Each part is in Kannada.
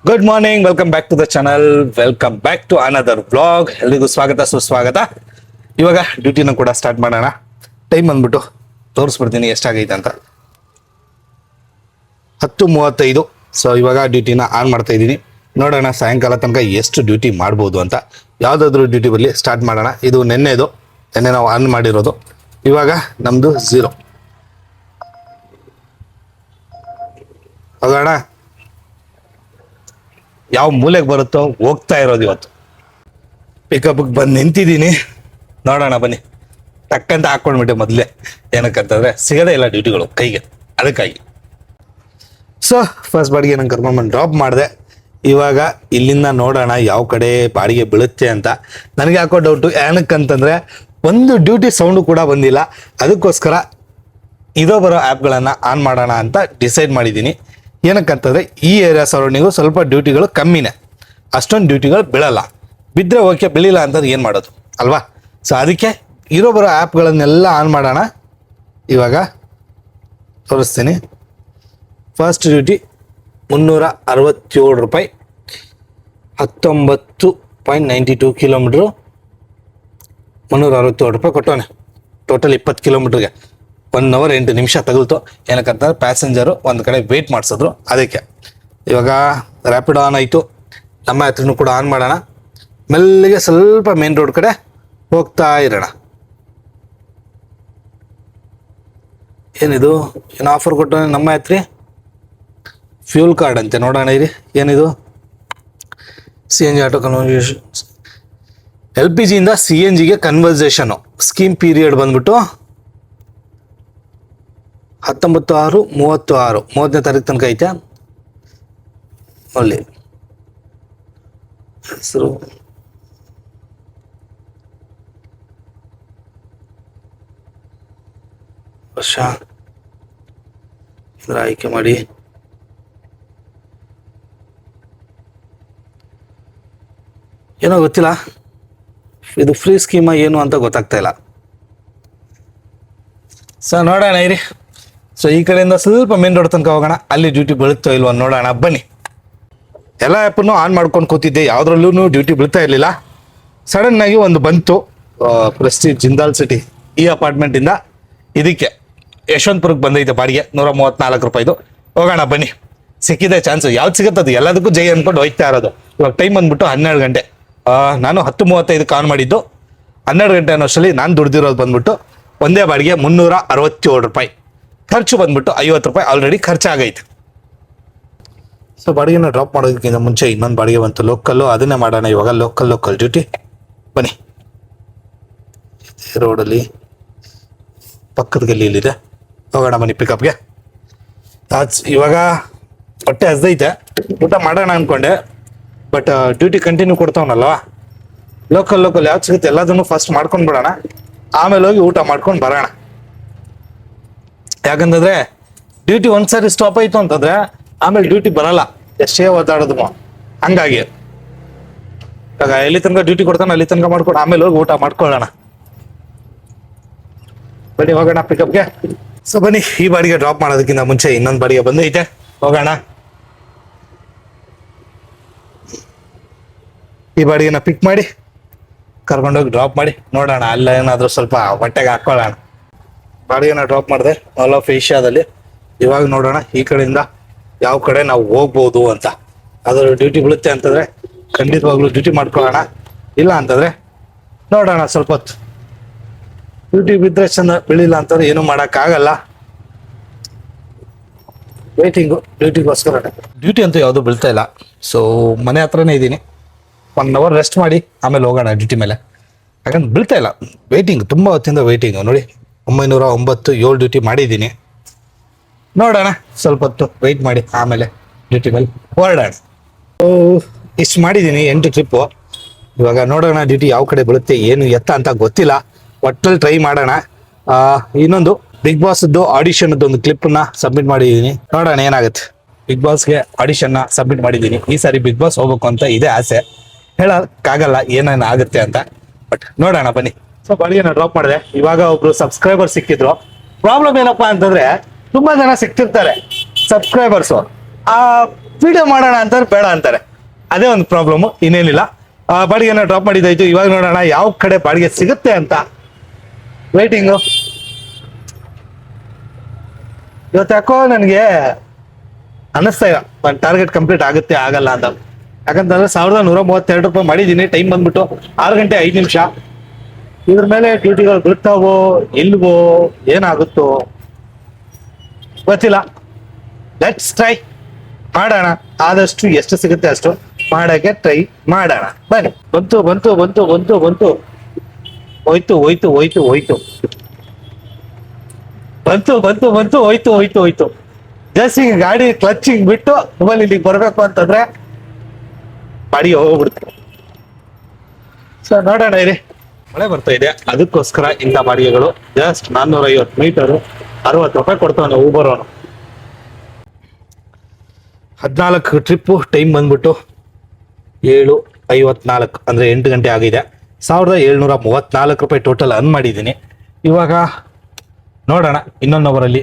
Good morning, welcome back to the channel, welcome back to another vlog. ಎಲ್ರಿಗೂ ಸ್ವಾಗತ ಸುಸ್ವಾಗತ. ಇವಾಗ ಡ್ಯೂಟಿನ ಕೂಡ ಸ್ಟಾರ್ಟ್ ಮಾಡೋಣ. ಟೈಮ್ ಬಂದ್ಬಿಟ್ಟು ತೋರಿಸ್ಬಿಡ್ತೀನಿ ಎಷ್ಟಾಗೈತೆ ಅಂತ. 10:35. ಸೊ ಇವಾಗ ಡ್ಯೂಟಿನ ಆನ್ ಮಾಡ್ತಾ ಇದ್ದೀನಿ. ನೋಡೋಣ ಸಾಯಂಕಾಲ ತನಕ ಎಷ್ಟು ಡ್ಯೂಟಿ ಮಾಡ್ಬೋದು ಅಂತ. ಯಾವುದಾದ್ರೂ ಡ್ಯೂಟಿ ಬರಲಿ ಸ್ಟಾರ್ಟ್ ಮಾಡೋಣ. ಇದು ನಿನ್ನೆ ನಾವು ಆನ್ ಮಾಡಿರೋದು. ಇವಾಗ ನಮ್ಮದು 0 ಹೋಗೋಣ. ಯಾವ ಮೂಲೆಗೆ ಬರುತ್ತೋ ಹೋಗ್ತಾ ಇರೋದು. ಇವತ್ತು ಪಿಕಪ್ಗೆ ಬಂದು ನಿಂತಿದ್ದೀನಿ. ನೋಡೋಣ ಬನ್ನಿ. ಟಕ್ಕಂತ ಹಾಕೊಂಡ್ಬಿಟ್ಟೆ ಮೊದಲೇ. ಏನಕ್ಕಂತಂದ್ರೆ ಸಿಗದೇ ಇಲ್ಲ ಡ್ಯೂಟಿಗಳು ಕೈಗೆ, ಅದಕ್ಕಾಗಿ. ಸೊ ಫಸ್ಟ್ ಬಾಡಿಗೆ ನಂಗೆ ಕರ್ಕೊಂಡ್ಬಂದು ಡ್ರಾಪ್ ಮಾಡಿದೆ. ಇವಾಗ ಇಲ್ಲಿಂದ ನೋಡೋಣ ಯಾವ ಕಡೆ ಬಾಡಿಗೆ ಬೀಳುತ್ತೆ ಅಂತ. ನನಗೆ ಹಾಕೋ ಡೌಟು ಏನಕ್ಕಂತಂದರೆ ಒಂದು ಡ್ಯೂಟಿ ಸೌಂಡು ಕೂಡ ಬಂದಿಲ್ಲ. ಅದಕ್ಕೋಸ್ಕರ ಬರೋ ಆ್ಯಪ್ಗಳನ್ನು ಆನ್ ಮಾಡೋಣ ಅಂತ ಡಿಸೈಡ್ ಮಾಡಿದ್ದೀನಿ. ಏನಕ್ಕಂತಂದರೆ ಈ ಏರಿಯಾ ಸರೌಂಡಿಂಗು ಸ್ವಲ್ಪ ಡ್ಯೂಟಿಗಳು ಕಮ್ಮಿನೇ, ಅಷ್ಟೊಂದು ಡ್ಯೂಟಿಗಳು ಬೀಳಲ್ಲ. ಬಿದ್ದರೆ ಓಕೆ, ಬೀಳಿಲ್ಲ ಅಂತಂದ್ರೆ ಏನು ಮಾಡೋದು ಅಲ್ವಾ? ಸೊ ಅದಕ್ಕೆ ಬರೋ ಆ್ಯಪ್ಗಳನ್ನೆಲ್ಲ ಆನ್ ಮಾಡೋಣ. ಇವಾಗ ತೋರಿಸ್ತೀನಿ. ಫಸ್ಟ್ ಡ್ಯೂಟಿ 367 ರೂಪಾಯಿ, 19.92 ಕಿಲೋಮೀಟ್ರು, 367 ರೂಪಾಯಿ ಕೊಟ್ಟವನೆ. ಟೋಟಲ್ 20 ಕಿಲೋಮೀಟ್ರಿಗೆ 1 ಅವರ್ 8 ನಿಮಿಷ ತಗಲ್ತು. ಏನಕ್ಕಂತಂದ್ರೆ ಪ್ಯಾಸೆಂಜರು ಒಂದು ಕಡೆ ವೆಯ್ಟ್ ಮಾಡಿಸಿದ್ರು, ಅದಕ್ಕೆ. ಇವಾಗ ರ್ಯಾಪಿಡ್ ಆನ್ ಆಯಿತು. ನಮ್ಮ ಹತ್ರನೂ ಕೂಡ ಆನ್ ಮಾಡೋಣ. ಮೆಲ್ಲಿಗೆ ಸ್ವಲ್ಪ ಮೇನ್ ರೋಡ್ ಕಡೆ ಹೋಗ್ತಾ ಇರೋಣ. ಏನಿದು ಏನು ಆಫರ್ ಕೊಟ್ಟು ನಮ್ಮ ಹತ್ರ ಫ್ಯೂಲ್ ಕಾರ್ಡ್ ಅಂತೆ. ನೋಡೋಣ ಇರಿ ಏನಿದು. CNG ಆಟೋ ಕನ್ವರ್ಸೇಷನ್, LPGಯಿಂದ CNGಗೆ ಕನ್ವರ್ಸೇಷನು ಸ್ಕೀಮ್ ಪೀರಿಯಡ್ ಬಂದ್ಬಿಟ್ಟು 19/6/36 30ನೇ ತಾರೀಕು ತನಕ ಐತೆ. ಅಲ್ಲಿ ಹೆಸರು ವರ್ಷ ಇದರ ಆಯ್ಕೆ ಮಾಡಿ. ಏನೋ ಗೊತ್ತಿಲ್ಲ, ಇದು ಫ್ರೀ ಸ್ಕೀಮ ಏನು ಅಂತ ಗೊತ್ತಾಗ್ತಾ ಇಲ್ಲ. ಸೊ ನೋಡೋಣ ಇರಿ. ಸೊ ಈ ಕಡೆಯಿಂದ ಸ್ವಲ್ಪ ಮೇನ್ ರೋಡ್ ತನಕ ಹೋಗೋಣ. ಅಲ್ಲಿ ಡ್ಯೂಟಿ ಬೀಳುತ್ತೋ ಇಲ್ವೋ ನೋಡೋಣ ಬನ್ನಿ. ಎಲ್ಲ ಆ್ಯಪನ್ನು ಆನ್ ಮಾಡ್ಕೊಂಡು ಕೂತಿದ್ದೆ, ಯಾವುದ್ರಲ್ಲೂ ಡ್ಯೂಟಿ ಬೀಳ್ತಾ ಇರಲಿಲ್ಲ. ಸಡನ್ನಾಗಿ ಒಂದು ಬಂತು, ಪ್ರೆಸ್ಟೀಜ್ ಜಿಂದಾಲ್ ಸಿಟಿ ಈ ಅಪಾರ್ಟ್ಮೆಂಟಿಂದ ಇದಕ್ಕೆ ಯಶವಂತಪುರಕ್ಕೆ ಬಂದೈತೆ ಬಾಡಿಗೆ 134 ರೂಪಾಯಿದು. ಹೋಗೋಣ ಬನ್ನಿ. ಸಿಕ್ಕಿದೆ ಚಾನ್ಸು, ಯಾವ್ದು ಸಿಗುತ್ತದು ಎಲ್ಲದಕ್ಕೂ ಜೈ ಅಂದ್ಕೊಂಡು ಹೋಗ್ತಾ ಇರೋದು. ಇವಾಗ ಟೈಮ್ ಬಂದ್ಬಿಟ್ಟು 12 ಗಂಟೆ. ನಾನು 10:35 ಆನ್ ಮಾಡಿದ್ದು. 12 ಗಂಟೆ ಅನ್ನೋಷ್ಟರಲ್ಲಿ ನಾನು ದುಡ್ದಿರೋದು ಬಂದ್ಬಿಟ್ಟು ಒಂದೇ ಬಾಡಿಗೆ 367 ರೂಪಾಯಿ. ಖರ್ಚು ಬಂದ್ಬಿಟ್ಟು 50 ರೂಪಾಯಿ ಆಲ್ರೆಡಿ ಖರ್ಚಾಗೈತೆ. ಸೊ ಬಾಡಿಗೆನ ಡ್ರಾಪ್ ಮಾಡೋದಕ್ಕಿಂತ ಮುಂಚೆ ಇನ್ನೊಂದು ಬಾಡಿಗೆ ಬಂತು ಲೋಕಲ್ಲು, ಅದನ್ನೇ ಮಾಡೋಣ ಇವಾಗ. ಲೋಕಲ್ ಡ್ಯೂಟಿ ಬನ್ನಿ. ರೋಡಲ್ಲಿ ಪಕ್ಕದ ಗಲ್ಲಿಯಲ್ಲಿದೆ, ಹೋಗೋಣ ಬನ್ನಿ ಪಿಕಪ್ಗೆ. ಇವಾಗ ಹೊಟ್ಟೆ ಹಸ್ದೈತೆ, ಊಟ ಮಾಡೋಣ ಅಂದ್ಕೊಂಡೆ. ಬಟ್ ಡ್ಯೂಟಿ ಕಂಟಿನ್ಯೂ ಕೊಡ್ತಾವನಲ್ವಾ. ಲೋಕಲ್ ಯಾವ್ದು ಸಿಗುತ್ತೆ ಎಲ್ಲದನ್ನು ಫಸ್ಟ್ ಮಾಡ್ಕೊಂಡು ಬಿಡೋಣ, ಆಮೇಲೆ ಹೋಗಿ ಊಟ ಮಾಡ್ಕೊಂಡು ಬರೋಣ. ಯಾಕಂತಂದ್ರೆ ಡ್ಯೂಟಿ ಒಂದ್ಸರಿ ಸ್ಟಾಪ್ ಆಯ್ತು ಅಂತಂದ್ರೆ ಆಮೇಲೆ ಡ್ಯೂಟಿ ಬರಲ್ಲ, ಎಷ್ಟೇ ಓದಾಡೋದು. ಹಂಗಾಗಿ ಇವಾಗ ಎಲ್ಲಿ ತನಕ ಡ್ಯೂಟಿ ಕೊಡ್ತಾನೆ ಅಲ್ಲಿ ತನಕ ಮಾಡ್ಕೊಂಡು ಆಮೇಲೆ ಹೋಗಿ ಊಟ ಮಾಡ್ಕೊಳ್ಳೋಣ. ಬನ್ನಿ ಹೋಗೋಣ ಪಿಕಪ್ಗೆ. ಸೊ ಬನ್ನಿ, ಈ ಬಾಡಿಗೆ ಡ್ರಾಪ್ ಮಾಡೋದಕ್ಕಿಂತ ಮುಂಚೆ ಇನ್ನೊಂದು ಬಾಡಿಗೆ ಬಂದೈತೆ, ಹೋಗೋಣ. ಈ ಬಾಡಿಗೆನ ಪಿಕ್ ಮಾಡಿ ಕರ್ಕೊಂಡೋಗಿ ಡ್ರಾಪ್ ಮಾಡಿ ನೋಡೋಣ, ಅಲ್ಲ ಏನಾದರೂ ಸ್ವಲ್ಪ ಹೊಟ್ಟೆಗೆ ಹಾಕೊಳ್ಳೋಣ. ಬಾಡಿಗೆನ ಡ್ರಾಪ್ ಮಾಡಿದೆ ಮಾಲ್ ಆಫ್ ಏಷ್ಯಾದಲ್ಲಿ. ಇವಾಗ ನೋಡೋಣ ಈ ಕಡೆಯಿಂದ ಯಾವ ಕಡೆ ನಾವು ಹೋಗ್ಬೋದು ಅಂತ. ಅದ್ರ ಡ್ಯೂಟಿ ಬೀಳುತ್ತೆ ಅಂತಂದ್ರೆ ಖಂಡಿತವಾಗ್ಲೂ ಡ್ಯೂಟಿ ಮಾಡ್ಕೊಳ್ಳೋಣ, ಇಲ್ಲ ಅಂತಂದ್ರೆ ನೋಡೋಣ ಸ್ವಲ್ಪ ಹೊತ್ತು. ಡ್ಯೂಟಿ ಬಿದ್ದರೆ ಚಂದ, ಬೀಳಿಲ್ಲ ಅಂತಂದ್ರೆ ಏನೂ ಮಾಡೋಕ್ಕಾಗಲ್ಲ. ವೇಟಿಂಗು ಡ್ಯೂಟಿಗೋಸ್ಕರ. ಡ್ಯೂಟಿ ಅಂತೂ ಯಾವುದೂ ಬೀಳ್ತಾ ಇಲ್ಲ. ಸೊ ಮನೆ ಹತ್ರನೇ ಇದ್ದೀನಿ. 1 ಅವರ್ ರೆಸ್ಟ್ ಮಾಡಿ ಆಮೇಲೆ ಹೋಗೋಣ ಡ್ಯೂಟಿ ಮೇಲೆ. ಯಾಕಂದ್ರೆ ಬೀಳ್ತಾ ಇಲ್ಲ, ವೇಟಿಂಗ್ ತುಂಬ ಹೊತ್ತಿಂದ ವೇಟಿಂಗು. ನೋಡಿ 909 7 ಡ್ಯೂಟಿ ಮಾಡಿದ್ದೀನಿ. ನೋಡೋಣ ಸ್ವಲ್ಪ ಹೊತ್ತು ವೆಯ್ಟ್ ಮಾಡಿ ಆಮೇಲೆ ಡ್ಯೂಟಿ ಮೇಲೆ ಹೊರಡೋಣ. ಇಷ್ಟು ಮಾಡಿದ್ದೀನಿ 8 ಟ್ರಿಪ್ಪು. ಇವಾಗ ನೋಡೋಣ ಡ್ಯೂಟಿ ಯಾವ ಕಡೆ ಬೀಳುತ್ತೆ ಏನು ಎತ್ತ ಅಂತ ಗೊತ್ತಿಲ್ಲ, ಒಟ್ಟಲ್ಲಿ ಟ್ರೈ ಮಾಡೋಣ. ಇನ್ನೊಂದು ಬಿಗ್ ಬಾಸ್ದು ಆಡಿಷನ್ದು ಒಂದು ಕ್ಲಿಪ್ನ ಸಬ್ಮಿಟ್ ಮಾಡಿದ್ದೀನಿ, ನೋಡೋಣ ಏನಾಗುತ್ತೆ. ಬಿಗ್ ಬಾಸ್ಗೆ ಆಡಿಷನ್ನ ಸಬ್ಮಿಟ್ ಮಾಡಿದ್ದೀನಿ. ಈ ಸಾರಿ ಬಿಗ್ ಬಾಸ್ ಹೋಗ್ಬೇಕು ಅಂತ ಇದೆ ಆಸೆ, ಹೇಳಕ್ಕಾಗಲ್ಲ ಏನೇನು ಆಗುತ್ತೆ ಅಂತ, ಬಟ್ ನೋಡೋಣ ಬನ್ನಿ. ಸೊ ಬಾಡಿಗೆನ ಡ್ರಾಪ್ ಮಾಡಿದೆ. ಇವಾಗ ಒಬ್ರು ಸಬ್ಸ್ಕ್ರೈಬರ್ ಸಿಕ್ಕಿದ್ರು. ಪ್ರಾಬ್ಲಮ್ ಏನಪ್ಪಾ ಅಂತಂದ್ರೆ ತುಂಬಾ ಜನ ಸಿಕ್ತಿರ್ತಾರೆ ಸಬ್ಸ್ಕ್ರೈಬರ್ಸು, ಆ ವಿಡಿಯೋ ಮಾಡೋಣ ಅಂತಾರೆ, ಬೇಡ ಅಂತಾರೆ. ಅದೇ ಒಂದು ಪ್ರಾಬ್ಲಮ್, ಇನ್ನೇನಿಲ್ಲ. ಬಾಡಿಗೆನ ಡ್ರಾಪ್ ಮಾಡಿದ್ದಾಯ್ತು. ಇವಾಗ ನೋಡೋಣ ಯಾವ ಕಡೆ ಬಾಡಿಗೆ ಸಿಗುತ್ತೆ ಅಂತ ವೇಟಿಂಗು. ಇವತ್ತು ಯಾಕೋ ನನಗೆ ಅನ್ನಿಸ್ತಾ ಇಲ್ಲ ನನ್ನ ಟಾರ್ಗೆಟ್ ಕಂಪ್ಲೀಟ್ ಆಗುತ್ತೆ ಆಗಲ್ಲ ಅಂತ. ಯಾಕಂತಂದ್ರೆ 1132 ರೂಪಾಯಿ ಮಾಡಿದ್ದೀನಿ. ಟೈಮ್ ಬಂದ್ಬಿಟ್ಟು 6 ಗಂಟೆ 5 ನಿಮಿಷ. ಇದ್ರ ಮೇಲೆ ಡ್ಯೂಟಿಗಳು ಬಿಡ್ತಾವೋ ಇಲ್ವೋ ಏನಾಗುತ್ತೋ ಗೊತ್ತಿಲ್ಲ. ಲೆಟ್ಸ್ ಟ್ರೈ ಮಾಡೋಣ. ಆದಷ್ಟು ಎಷ್ಟು ಸಿಗುತ್ತೆ ಅಷ್ಟು ಮಾಡಕ್ಕೆ ಟ್ರೈ ಮಾಡೋಣ. ಬನ್ನಿ. ಬಂತು ಬಂತು ಬಂತು ಬಂತು ಬಂತು ಹೋಯ್ತು ಹೋಯ್ತು ಹೋಯ್ತು ಹೋಯ್ತು ಬಂತು ಬಂತು ಬಂತು ಹೋಯ್ತು ಹೋಯ್ತು ಹೋಯ್ತು. ಜಸ್ಟ್ ಈಗ ಗಾಡಿ ಕ್ಲಚ್ಚಿಂಗ್ ಬಿಟ್ಟು ಮೊಬೈಲ್ ಇಲ್ಲಿಗೆ ಬರ್ಬೇಕು ಅಂತಂದ್ರೆ ಬಾಡಿಗೆ ಹೋಗ್ಬಿಡ್ತು. ಸೊ ನೋಡೋಣ ಇರಿ. ಮಳೆ ಬರ್ತಾ ಇದೆ, ಅದಕ್ಕೋಸ್ಕರ ಇಂಥ ಬಾಡಿಗೆಗಳು. ಜಸ್ಟ್ 450 ಮೀಟರು 60 ರೂಪಾಯಿ ಕೊಡ್ತಾನೆ ಊಬರ್ ಅವನು. 14 ಟ್ರಿಪ್ಪು. ಟೈಮ್ ಬಂದ್ಬಿಟ್ಟು 7:54 ಅಂದ್ರೆ 8 ಗಂಟೆ ಆಗಿದೆ. 1734 ರೂಪಾಯಿ ಟೋಟಲ್ ಅರ್ನ್ ಮಾಡಿದ್ದೀನಿ. ಇವಾಗ ನೋಡೋಣ ಇನ್ನೊಂದು ಅವರಲ್ಲಿ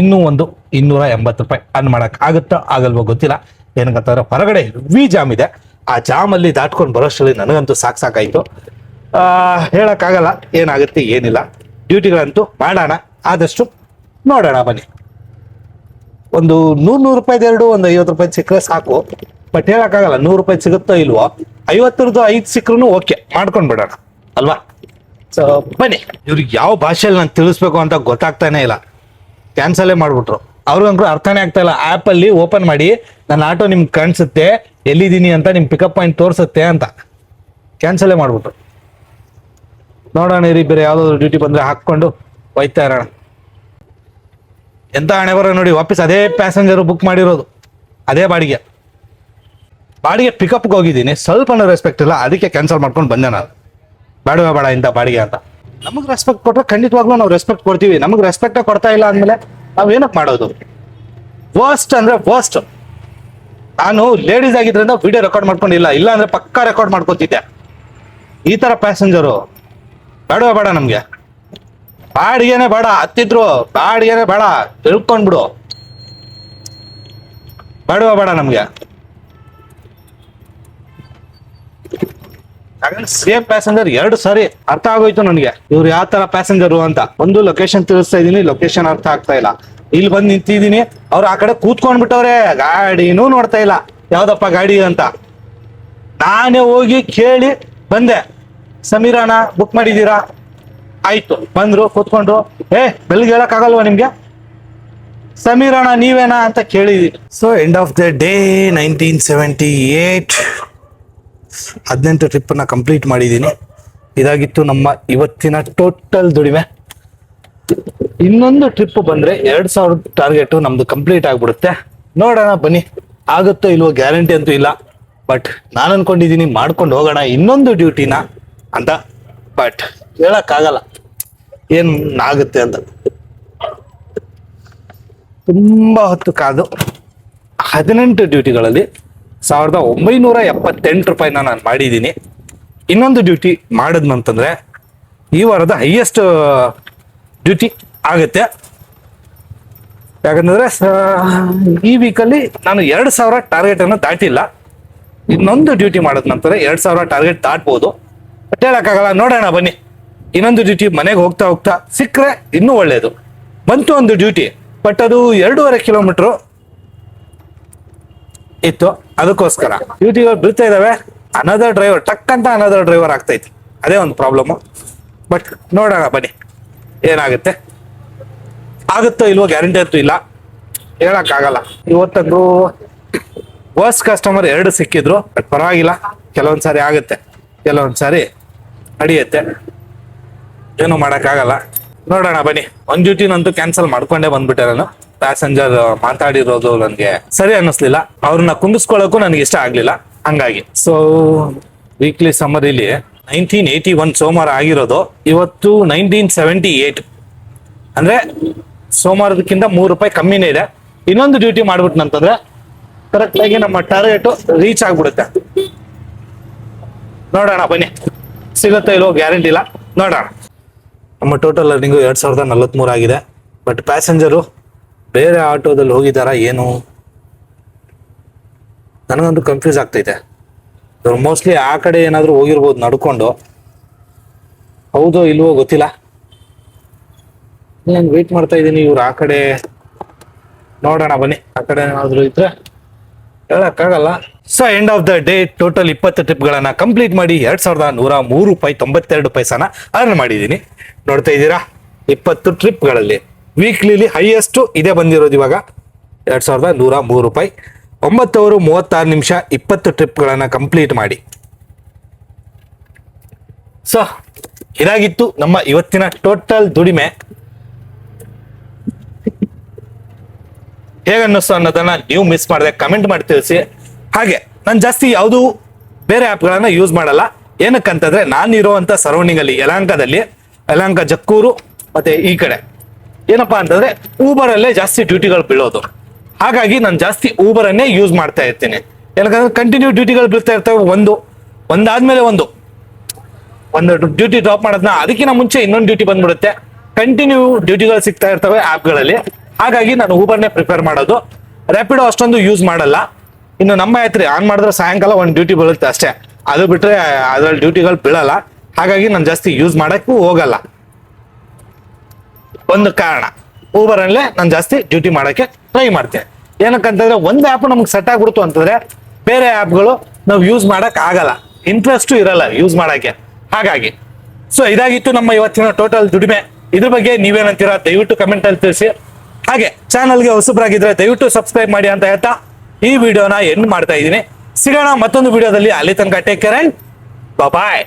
ಇನ್ನೂ ಒಂದು 280 ರೂಪಾಯಿ ಅರ್ನ್ ಮಾಡಕ್ ಆಗುತ್ತೋ ಆಗಲ್ವೋ ಗೊತ್ತಿಲ್ಲ. ಏನಕ್ಕಂತಂದ್ರೆ ಹೊರಗಡೆ ಹೆವಿ ಜಾಮ್ ಇದೆ. ಆ ಜಾಮಲ್ಲಿ ದಾಟ್ಕೊಂಡು ಬರೋಷ್ಟರಲ್ಲಿ ನನಗಂತೂ ಸಾಕಾಯ್ತು. ಹೇಳಕ್ಕಾಗಲ್ಲ ಏನಾಗುತ್ತೆ ಏನಿಲ್ಲ. ಡ್ಯೂಟಿಗಳಂತೂ ಮಾಡೋಣ, ಆದಷ್ಟು ನೋಡೋಣ ಬನ್ನಿ. ಒಂದು 100 ರೂಪಾಯಿದೆರಡು, ಒಂದು 50 ರೂಪಾಯಿ ಸಿಕ್ಕರೆ ಸಾಕು. ಬಟ್ ಹೇಳಕ್ಕಾಗಲ್ಲ 100 ರೂಪಾಯಿ ಸಿಗುತ್ತೋ ಇಲ್ವೋ. 50ರದ್ದು 5 ಸಿಕ್ಕರೂ ಓಕೆ, ಮಾಡ್ಕೊಂಡು ಬಿಡೋಣ ಅಲ್ವಾ. ಸೊ ಬನ್ನಿ. ಇವ್ರಿಗೆ ಯಾವ ಭಾಷೆಯಲ್ಲಿ ನಾನು ತಿಳಿಸ್ಬೇಕು ಅಂತ ಗೊತ್ತಾಗ್ತಾನೆ ಇಲ್ಲ. ಕ್ಯಾನ್ಸಲೇ ಮಾಡ್ಬಿಟ್ರು. ಅವ್ರಿಗಂದ್ರೂ ಅರ್ಥನೇ ಆಗ್ತಾ ಇಲ್ಲ. ಆ್ಯಪಲ್ಲಿ ಓಪನ್ ಮಾಡಿ ನನ್ನ ಆಟೋ ನಿಮ್ಗೆ ಕಾಣಿಸುತ್ತೆ, ಎಲ್ಲಿದ್ದೀನಿ ಅಂತ, ನಿಮ್ ಪಿಕಪ್ ಪಾಯಿಂಟ್ ತೋರಿಸುತ್ತೆ ಅಂತ. ಕ್ಯಾನ್ಸಲೇ ಮಾಡ್ಬಿಟ್ರು. ನೋಡೋಣ ಇರಿ, ಬೇರೆ ಯಾವ್ದಾದ್ರು ಡ್ಯೂಟಿ ಬಂದ್ರೆ ಹಾಕೊಂಡು ಹೋಯ್ತಾ ಇರೋಣ. ಎಂತ ಹಣೆ ಬರೋ ನೋಡಿ, ವಾಪಸ್ ಅದೇ ಪ್ಯಾಸೆಂಜರ್ ಬುಕ್ ಮಾಡಿರೋದು, ಅದೇ ಬಾಡಿಗೆ ಪಿಕಪ್ಗೆ ಹೋಗಿದ್ದೀನಿ. ಸ್ವಲ್ಪನೂ ರೆಸ್ಪೆಕ್ಟ್ ಇಲ್ಲ, ಅದಕ್ಕೆ ಕ್ಯಾನ್ಸಲ್ ಮಾಡ್ಕೊಂಡು ಬಂದೆ ನಾನು. ಬೇಡ ಇಂಥ ಬಾಡಿಗೆ ಅಂತ. ನಮಗೆ ರೆಸ್ಪೆಕ್ಟ್ ಕೊಟ್ಟರೆ ಖಂಡಿತವಾಗ್ಲೂ ನಾವು ರೆಸ್ಪೆಕ್ಟ್ ಕೊಡ್ತೀವಿ. ನಮಗೆ ರೆಸ್ಪೆಕ್ಟೇ ಕೊಡ್ತಾ ಇಲ್ಲ ಅಂದಮೇಲೆ ನಾವು ಏನಕ್ಕೆ ಮಾಡೋದು? ವರ್ಸ್ಟ್ ಅಂದ್ರೆ ವರ್ಸ್ಟ್. ನಾನು ಲೇಡೀಸ್ ಆಗಿದ್ರಿಂದ ವಿಡಿಯೋ ರೆಕಾರ್ಡ್ ಮಾಡ್ಕೊಂಡಿಲ್ಲ, ಇಲ್ಲ ಅಂದ್ರೆ ಪಕ್ಕಾ ರೆಕಾರ್ಡ್ ಮಾಡ್ಕೊತಿದ್ದೆ. ಈ ತರ ಪ್ಯಾಸೆಂಜರು ಬೇಡ ನಮ್ಗೆ. ಬಾಡಿಗೆನೆ ಬೇಡ, ಹತ್ತಿದ್ರು ಬಾಡಿಗೆನೆ ಬೇಡ, ತಿಳ್ಕೊಂಡ್ಬಿಡು. ಬೇಡ ನಮ್ಗೆ. ಸೇಮ್ ಪ್ಯಾಸೆಂಜರ್ 2 ಸಾರಿ ಅರ್ಥ ಆಗೋಯ್ತು ನನಗೆ, ಇವ್ರು ಯಾವ ತರ ಪ್ಯಾಸೆಂಜರು ಅಂತ. ಒಂದು ಲೊಕೇಶನ್ ತಿಳಿಸ್ತಾ ಇದೀನಿ, ಲೊಕೇಶನ್ ಅರ್ಥ ಆಗ್ತಾ ಇಲ್ಲ. ಇಲ್ಲಿ ಬಂದು ನಿಂತಿದ್ದೀನಿ, ಅವ್ರು ಆ ಕಡೆ ಕೂತ್ಕೊಂಡ್ಬಿಟ್ಟವ್ರೆ, ಗಾಡಿನೂ ನೋಡ್ತಾ ಇಲ್ಲ ಯಾವ್ದಪ್ಪ ಗಾಡಿ ಅಂತ. ನಾನೇ ಹೋಗಿ ಕೇಳಿ ಬಂದೆ, ಸಮೀರಾನ ಬುಕ್ ಮಾಡಿದೀರಾ? ಆಯ್ತು, ಬಂದ್ರು, ಕೂತ್ಕೊಂಡ್ರು. ಬೆಳಗ್ಗೆ ಹೇಳಕ್ ಆಗಲ್ವಾ ನಿಮ್ಗೆ? ಸಮೀರಾನ ನೀವೇನಾ ಅಂತ ಕೇಳಿದೀನಿ. So end of the day 1978 18 ಟ್ರಿಪ್ಪನ್ನ ಕಂಪ್ಲೀಟ್ ಮಾಡಿದ್ದೀನಿ. ಇದಾಗಿತ್ತು ನಮ್ಮ ಇವತ್ತಿನ ಟೋಟಲ್ ದುಡಿಮೆ. ಇನ್ನೊಂದು ಟ್ರಿಪ್ ಬಂದ್ರೆ 2000 ಟಾರ್ಗೆಟ್ ನಮ್ದು ಕಂಪ್ಲೀಟ್ ಆಗ್ಬಿಡುತ್ತೆ. ನೋಡೋಣ ಬನ್ನಿ, ಆಗುತ್ತೋ ಇಲ್ವೋ ಗ್ಯಾರಂಟಿ ಅಂತೂ ಇಲ್ಲ. ಬಟ್ ನಾನು ಅನ್ಕೊಂಡಿದ್ದೀನಿ ಮಾಡ್ಕೊಂಡು ಹೋಗೋಣ ಇನ್ನೊಂದು ಡ್ಯೂಟಿನ ಅಂತ. ಬಟ್ ಹೇಳಕ್ಕಾಗಲ್ಲ ಏನ್ ಆಗುತ್ತೆ ಅಂತ. ತುಂಬಾ ಹೊತ್ತು ಕಾದು 18 ಡ್ಯೂಟಿಗಳಲ್ಲಿ 1978 ರೂಪಾಯಿನ ನಾನು ಮಾಡಿದ್ದೀನಿ. ಇನ್ನೊಂದು ಡ್ಯೂಟಿ ಮಾಡಿದ್ನಂತಂದ್ರೆ ಈ ವಾರದ ಹೈಯೆಸ್ಟ್ ಡ್ಯೂಟಿ ಆಗುತ್ತೆ. ಯಾಕಂದ್ರೆ ಈ ವೀಕಲ್ಲಿ ನಾನು 2000 ಟಾರ್ಗೆಟ್ ಅನ್ನು ದಾಟಿಲ್ಲ. ಇನ್ನೊಂದು ಡ್ಯೂಟಿ ಮಾಡಿದ ನಂತರ 2000 ಟಾರ್ಗೆಟ್ ದಾಟ್ಬೋದು. ಬಟ್ ಹೇಳಕ್ಕಾಗಲ್ಲ, ನೋಡೋಣ ಬನ್ನಿ. ಇನ್ನೊಂದು ಡ್ಯೂಟಿ ಮನೆಗೆ ಹೋಗ್ತಾ ಹೋಗ್ತಾ ಸಿಕ್ಕರೆ ಇನ್ನೂ ಒಳ್ಳೇದು. ಬಂತು ಒಂದು ಡ್ಯೂಟಿ, ಬಟ್ ಅದು 2.5 ಕಿಲೋಮೀಟರ್ ಇತ್ತು. ಅದಕ್ಕೋಸ್ಕರ ಡ್ಯೂಟಿಗಳು ಬೀಳ್ತಾ ಇದಾವೆ. ಅನದರ್ ಡ್ರೈವರ್ ಆಗ್ತೈತಿ. ಅದೇ ಒಂದು ಪ್ರಾಬ್ಲಮ್. ಬಟ್ ನೋಡೋಣ ಬನ್ನಿ ಏನಾಗುತ್ತೆ. ಆಗುತ್ತೋ ಇಲ್ವೋ ಗ್ಯಾರಂಟಿ ಅಂತೂ ಇಲ್ಲ, ಹೇಳಕ್ಕಾಗಲ್ಲ. ಇವತ್ತಂದ್ರು ವರ್ಸ್ಟ್ ಕಸ್ಟಮರ್ 2 ಸಿಕ್ಕಿದ್ರು. ಬಟ್ ಪರವಾಗಿಲ್ಲ, ಕೆಲವೊಂದ್ಸಾರಿ ಆಗುತ್ತೆ, ಕೆಲವೊಂದ್ಸಾರಿ ನಡೆಯುತ್ತೆ, ಏನು ಮಾಡೋಕ್ಕಾಗಲ್ಲ. ನೋಡೋಣ ಬನ್ನಿ. ಒಂದು ಡ್ಯೂಟಿನಂತೂ ಕ್ಯಾನ್ಸಲ್ ಮಾಡ್ಕೊಂಡೇ ಬಂದ್ಬಿಟ್ಟೆ ನಾನು. ಪ್ಯಾಸೆಂಜರ್ ಮಾತಾಡಿರೋದು ನನಗೆ ಸರಿ ಅನ್ನಿಸ್ಲಿಲ್ಲ, ಅವ್ರನ್ನ ಕುಂದಿಸ್ಕೊಳ್ಳೋಕ್ಕೂ ನನಗೆ ಇಷ್ಟ ಆಗ್ಲಿಲ್ಲ. ಹಂಗಾಗಿ ಸೊ ವೀಕ್ಲಿ ಸಮ್ಮರಿಲಿ 1981 ಸೋಮವಾರ ಆಗಿರೋದು, ಇವತ್ತು 1978 ಅಂದ್ರೆ ಸೋಮವಾರದಕ್ಕಿಂತ 3 ರೂಪಾಯಿ ಕಮ್ಮಿನೇ ಇದೆ. ಇನ್ನೊಂದು ಡ್ಯೂಟಿ ಮಾಡ್ಬಿಟ್ನಂತಂದ್ರೆ ಕರೆಕ್ಟ್ ಆಗಿ ನಮ್ಮ ಟಾರ್ಗೆಟ್ ರೀಚ್ ಆಗ್ಬಿಡುತ್ತೆ. ನೋಡೋಣ ಬನ್ನಿ, ಸಿಗುತ್ತೋ ಇಲ್ವೋ ಗ್ಯಾರಂಟಿ ಇಲ್ಲ, ನೋಡೋಣ. ನಮ್ಮ ಟೋಟಲ್ ಅರ್ನಿಂಗು 2043 ಆಗಿದೆ. ಬಟ್ ಪ್ಯಾಸೆಂಜರು ಬೇರೆ ಆಟೋದಲ್ಲಿ ಹೋಗಿದಾರ ಏನು ನನಗಂತೂ ಕನ್ಫ್ಯೂಸ್ ಆಗ್ತೈತೆ. ಇವ್ರು ಮೋಸ್ಟ್ಲಿ ಆ ಕಡೆ ಏನಾದ್ರು ಹೋಗಿರ್ಬೋದು ನಡ್ಕೊಂಡು, ಹೌದೋ ಇಲ್ವೋ ಗೊತ್ತಿಲ್ಲ. ನಾನು ವೇಟ್ ಮಾಡ್ತಾ ಇದ್ದೀನಿ ಇವ್ರು ಆ ಕಡೆ. ನೋಡೋಣ ಬನ್ನಿ, ಆ ಕಡೆ ಏನಾದ್ರು ಇದ್ರೆ ಹೇಳಕ್ಕಾಗಲ್ಲ. So end of the day total 20 ಟ್ರಿಪ್ಗಳನ್ನ ಕಂಪ್ಲೀಟ್ ಮಾಡಿ 2103 ರೂಪಾಯಿ 92 ಪೈಸಾನ ಅರ್ನ್ ಮಾಡಿದ್ದೀನಿ. ನೋಡ್ತಾ ಇದ್ದೀರಾ, 20 ಟ್ರಿಪ್ಗಳಲ್ಲಿ ವೀಕ್ಲಿಲಿ ಹೈಯೆಸ್ಟ್ ಇದೇ ಬಂದಿರೋದು ಇವಾಗ 2103 ರೂಪಾಯಿ. 9:36 20 ಟ್ರಿಪ್ಗಳನ್ನ ಕಂಪ್ಲೀಟ್ ಮಾಡಿ. ಸೊ ಇದಾಗಿತ್ತು ನಮ್ಮ ಇವತ್ತಿನ ಟೋಟಲ್ ದುಡಿಮೆ. ಹೇಗನ್ನಿಸ್ತು ಅನ್ನೋದನ್ನ ನೀವು ಮಿಸ್ ಮಾಡದೆ ಕಮೆಂಟ್ ಮಾಡಿ ತಿಳಿಸಿ. ಹಾಗೆ ನಾನು ಜಾಸ್ತಿ ಯಾವುದು ಬೇರೆ ಆ್ಯಪ್ಗಳನ್ನ ಯೂಸ್ ಮಾಡಲ್ಲ. ಏನಕ್ಕಂತಂದ್ರೆ ನಾನು ಇರುವಂತ ಸರೌಂಡಿಂಗ್ ಅಲ್ಲಿ ಯಲಹಂಕ ಜಕ್ಕೂರು ಮತ್ತೆ ಈ ಕಡೆ ಏನಪ್ಪಾ ಅಂತಂದ್ರೆ ಊಬರ್ ಅಲ್ಲೇ ಜಾಸ್ತಿ ಡ್ಯೂಟಿಗಳು ಬೀಳೋದು. ಹಾಗಾಗಿ ನಾನು ಜಾಸ್ತಿ ಊಬರ್ ಅನ್ನೇ ಯೂಸ್ ಮಾಡ್ತಾ ಇರ್ತೀನಿ. ಯಾಕಂದ್ರೆ ಕಂಟಿನ್ಯೂ ಡ್ಯೂಟಿಗಳು ಬೀಳ್ತಾ ಇರ್ತವೆ, ಒಂದಾದ್ಮೇಲೆ ಒಂದು ಡ್ಯೂಟಿ ಡ್ರಾಪ್ ಮಾಡೋದನ್ನ ಅದಕ್ಕಿಂತ ಮುಂಚೆ ಇನ್ನೊಂದು ಡ್ಯೂಟಿ ಬಂದ್ಬಿಡುತ್ತೆ. ಕಂಟಿನ್ಯೂ ಡ್ಯೂಟಿಗಳು ಸಿಗ್ತಾ ಇರ್ತವೆ ಆ್ಯಪ್ಗಳಲ್ಲಿ. ಹಾಗಾಗಿ ನಾನು ಊಬರ್ನೇ ಪ್ರಿಫರ್ ಮಾಡೋದು. ರ್ಯಾಪಿಡೋ ಅಷ್ಟೊಂದು ಯೂಸ್ ಮಾಡಲ್ಲ. ಇನ್ನು ನಮ್ಮ ಯಾತ್ರೆ ಆನ್ ಮಾಡಿದ್ರೆ ಸಾಯಂಕಾಲ ಒಂದು ಡ್ಯೂಟಿ ಬೀಳುತ್ತೆ ಅಷ್ಟೇ, ಅದು ಬಿಟ್ರೆ ಅದ್ರಲ್ಲಿ ಡ್ಯೂಟಿಗಳು ಬೀಳಲ್ಲ. ಹಾಗಾಗಿ ನಾನು ಜಾಸ್ತಿ ಯೂಸ್ ಮಾಡಕ್ಕೂ ಹೋಗಲ್ಲ. ಒಂದು ಕಾರಣ, ಊಬರ್ ಅಲ್ಲೇ ನಾನು ಜಾಸ್ತಿ ಡ್ಯೂಟಿ ಮಾಡಕ್ಕೆ ಟ್ರೈ ಮಾಡ್ತೇನೆ. ಏನಕ್ಕಂತಂದ್ರೆ ಒಂದು ಆ್ಯಪ್ ನಮ್ಗೆ ಸೆಟ್ ಆಗ್ಬಿಡ್ತು ಅಂತಂದ್ರೆ ಬೇರೆ ಆ್ಯಪ್ಗಳು ನಾವು ಯೂಸ್ ಮಾಡಕ್ ಆಗಲ್ಲ, ಇಂಟ್ರೆಸ್ಟು ಇರಲ್ಲ ಯೂಸ್ ಮಾಡಕ್ಕೆ. ಹಾಗಾಗಿ ಸೊ ಇದಾಗಿತ್ತು ನಮ್ಮ ಇವತ್ತಿನ ಟೋಟಲ್ ದುಡಿಮೆ. ಇದ್ರ ಬಗ್ಗೆ ನೀವೇನಂತೀರಾ ದಯವಿಟ್ಟು ಕಮೆಂಟ್ ಅಲ್ಲಿ ತಿಳಿಸಿ. ಹಾಗೆ ಚಾನಲ್ಗೆ ಹೊಸಬರಾಗಿದ್ರೆ ದಯವಿಟ್ಟು ಸಬ್ಸ್ಕ್ರೈಬ್ ಮಾಡಿ ಅಂತ ಹೇಳ್ತಾ ಈ ವಿಡಿಯೋನ ಎಂಡ್ ಮಾಡ್ತಾ ಇದ್ದೀನಿ. ಸಿಗೋಣ ಮತ್ತೊಂದು ವಿಡಿಯೋದಲ್ಲಿ. ಅಲ್ಲಿ ತನಕ ಟೇಕ್ ಕೇರ್ ಅಂಡ್ ಬಾಯ್.